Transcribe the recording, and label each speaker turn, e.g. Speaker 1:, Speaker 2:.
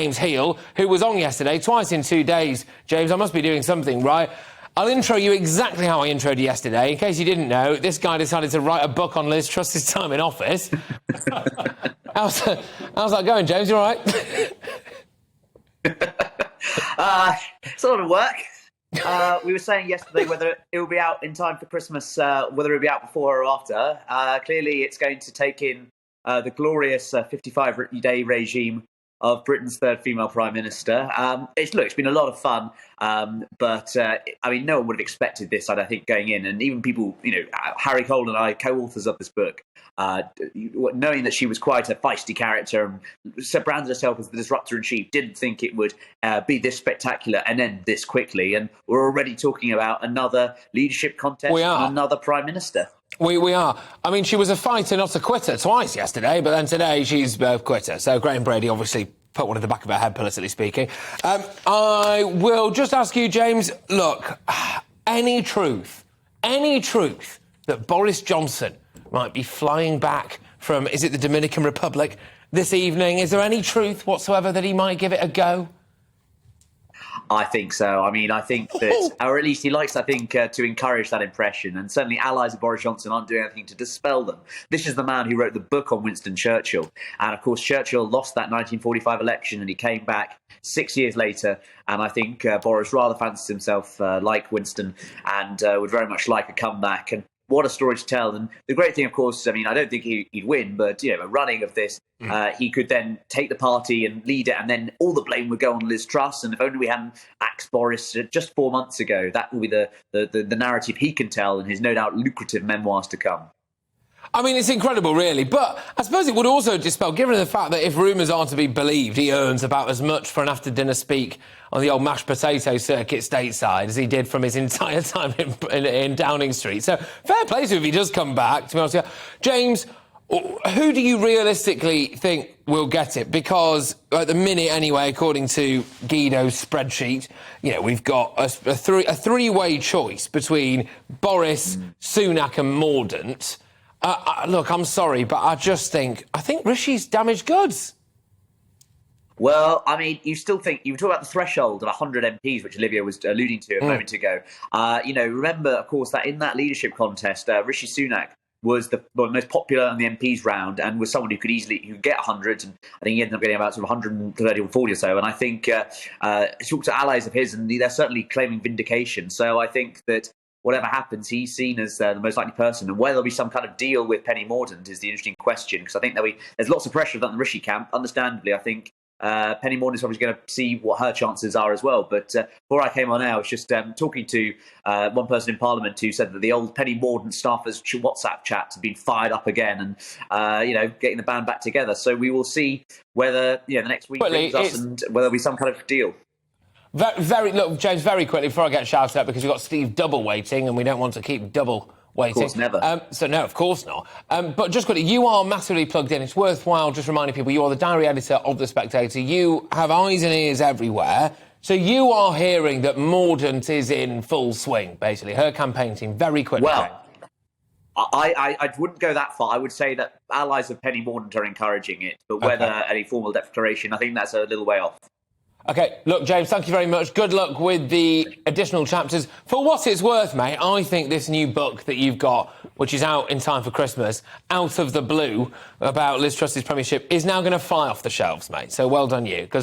Speaker 1: James Heale, who was on yesterday, twice in 2 days. James, I must be doing something right. I'll intro you exactly how I introed you yesterday. In case you didn't know, this guy decided to write a book on Liz Truss's time in office. How's that going, James? You all right?
Speaker 2: It's a lot of work. We were saying yesterday whether it will be out in time for Christmas, whether it will be out before or after. Clearly, it's going to take in the glorious 55-day regime of Britain's third female Prime Minister. It's been a lot of fun, but no one would have expected this, I don't think, going in. And even people, Harry Cole and I, co-authors of this book, knowing that she was quite a feisty character and branded herself as the disruptor-in-chief, didn't think it would be this spectacular and end this quickly. And we're already talking about another leadership contest and another Prime Minister.
Speaker 1: We are. I mean, she was a fighter, not a quitter, twice yesterday, but then today she's a quitter. So Graham Brady obviously put one in the back of her head, politically speaking. I will just ask you, James, look, any truth that Boris Johnson might be flying back from, is it the Dominican Republic this evening? Is there any truth whatsoever that he might give it a go?
Speaker 2: I think so. I mean, I think that, or at least he likes, to encourage that impression. And certainly allies of Boris Johnson aren't doing anything to dispel them. This is the man who wrote the book on Winston Churchill. And of course, Churchill lost that 1945 election and he came back 6 years later. And I think Boris rather fancies himself like Winston and would very much like a comeback. And what a story to tell. And the great thing, of course, I don't think he'd win, but, a running of this, he could then take the party and lead it, and then all the blame would go on Liz Truss. And if only we hadn't axed Boris just 4 months ago, that will be the narrative he can tell in his no doubt lucrative memoirs to come.
Speaker 1: I mean, it's incredible, really. But I suppose it would also dispel, given the fact that if rumours are to be believed, he earns about as much for an after-dinner speak on the old mashed potato circuit stateside as he did from his entire time in Downing Street. So fair play to him if he does come back, to be honest with you. James, who do you realistically think will get it? Because at the minute, anyway, according to Guido's spreadsheet, we've got a three-way choice between Boris, Sunak and Mordaunt. Look, I'm sorry, but I think Rishi's damaged goods.
Speaker 2: Well, I mean, you still think, you were talking about the threshold of 100 MPs, which Olivia was alluding to a moment ago. Remember, of course, that in that leadership contest, Rishi Sunak was the most popular in the MPs round and was someone who could get 100. And I think he ended up getting about sort of 130 or 40 or so. And I think he talked to allies of his and they're certainly claiming vindication. So I think that whatever happens, he's seen as the most likely person. And whether there'll be some kind of deal with Penny Mordaunt is the interesting question, because I think there's lots of pressure on the Rishi camp. Understandably, I think Penny Mordaunt's obviously going to see what her chances are as well. But before I came on air, I was just talking to one person in Parliament who said that the old Penny Mordaunt staffers' WhatsApp chats have been fired up again and, getting the band back together. So we will see whether, the next week brings us and whether there'll be some kind of deal.
Speaker 1: Look, James, very quickly, before I get shouted at, because we've got Steve Double waiting and we don't want to keep double waiting.
Speaker 2: Of course, never.
Speaker 1: No, of course not. But just quickly, you are massively plugged in. It's worthwhile just reminding people you are the diary editor of The Spectator. You have eyes and ears everywhere. So you are hearing that Mordaunt is in full swing, basically. Her campaign team, very quickly.
Speaker 2: Well, I wouldn't go that far. I would say that allies of Penny Mordaunt are encouraging it. But whether any formal declaration, I think that's a little way off.
Speaker 1: OK, look, James, thank you very much. Good luck with the additional chapters. For what it's worth, mate, I think this new book that you've got, which is out in time for Christmas, Out of the Blue, about Liz Truss's premiership, is now going to fly off the shelves, mate. So well done you. 'Cause